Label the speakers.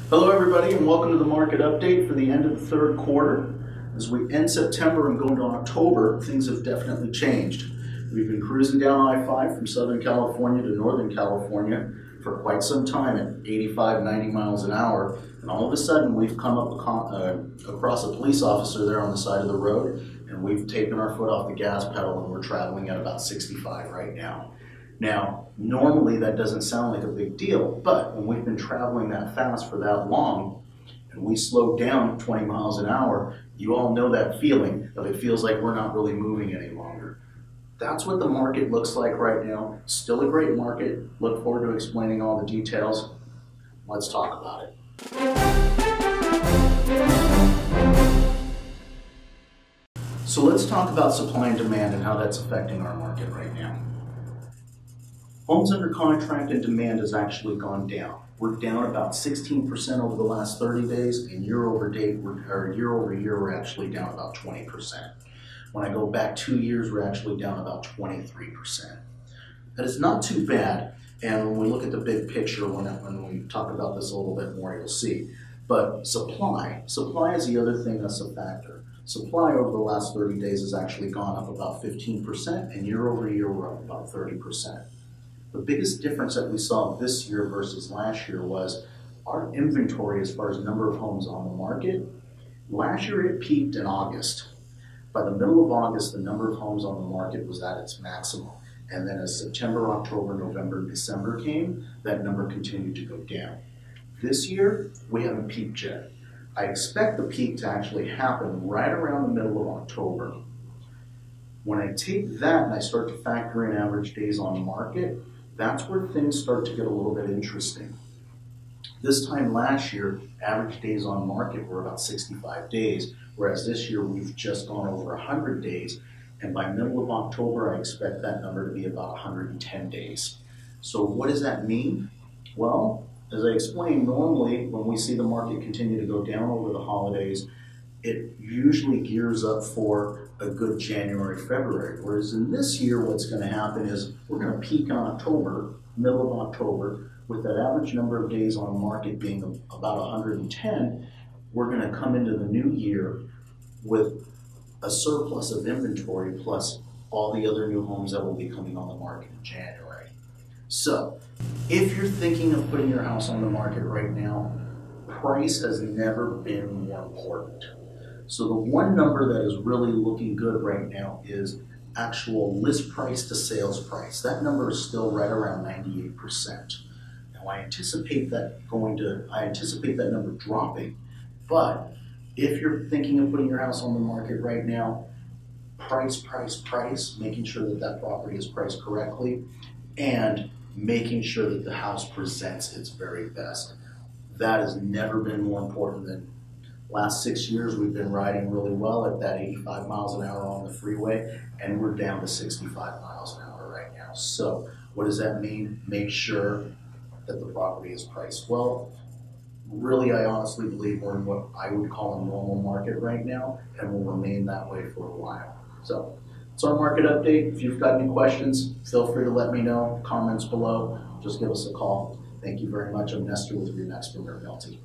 Speaker 1: Hello everybody and welcome to the market update for the end of the third quarter. As we end September and go into October, things have definitely changed. We've been cruising down I-5 from Southern California to Northern California for quite some time at 85, 90 miles an hour, and all of a sudden we've come up across a police officer there on the side of the road, and we've taken our foot off the gas pedal and we're traveling at about 65 right now. Now, normally that doesn't sound like a big deal, but when we've been traveling that fast for that long and we slow down 20 miles an hour, you all know that feeling of it feels like we're not really moving any longer. That's what the market looks like right now. Still a great market. Look forward to explaining all the details. Let's talk about it. So let's talk about supply and demand and how that's affecting our market right now. Homes under contract and demand has actually gone down. We're down about 16% over the last 30 days, and year over year, we're actually down about 20%. When I go back 2 years, we're actually down about 23%. That is not too bad, and when we look at the big picture, when we talk about this a little bit more, you'll see. But supply is the other thing that's a factor. Supply over the last 30 days has actually gone up about 15%, and year over year, we're up about 30%. The biggest difference that we saw this year versus last year was our inventory as far as number of homes on the market. Last year it peaked in August. By the middle of August, the number of homes on the market was at its maximum. And then as September, October, November, and December came, that number continued to go down. This year, we haven't peaked yet. I expect the peak to actually happen right around the middle of October. When I take that and I start to factor in average days on the market, that's where things start to get a little bit interesting. This time last year, average days on market were about 65 days, whereas this year we've just gone over 100 days, and by middle of October, I expect that number to be about 110 days. So what does that mean? Well, as I explained, normally when we see the market continue to go down over the holidays, it usually gears up for a good January, February. Whereas in this year, what's going to happen is we're going to peak in October, middle of October, with that average number of days on market being about 110. We're going to come into the new year with a surplus of inventory plus all the other new homes that will be coming on the market in January. So if you're thinking of putting your house on the market right now, price has never been more important. So the one number that is really looking good right now is actual list price to sales price. That number is still right around 98%. Now I anticipate that number dropping, but if you're thinking of putting your house on the market right now, price, making sure that that property is priced correctly, and making sure that the house presents its very best. That has never been more important than last 6 years. We've been riding really well at that 85 miles an hour on the freeway, and we're down to 65 miles an hour right now. So what does that mean? Make sure that the property is priced well. Really, I honestly believe we're in what I would call a normal market right now, and will remain that way for a while. So it's our market update. If you've got any questions, feel free to let me know. Comments below. Just give us a call. Thank you very much. I'm Nestor with your Next Realty.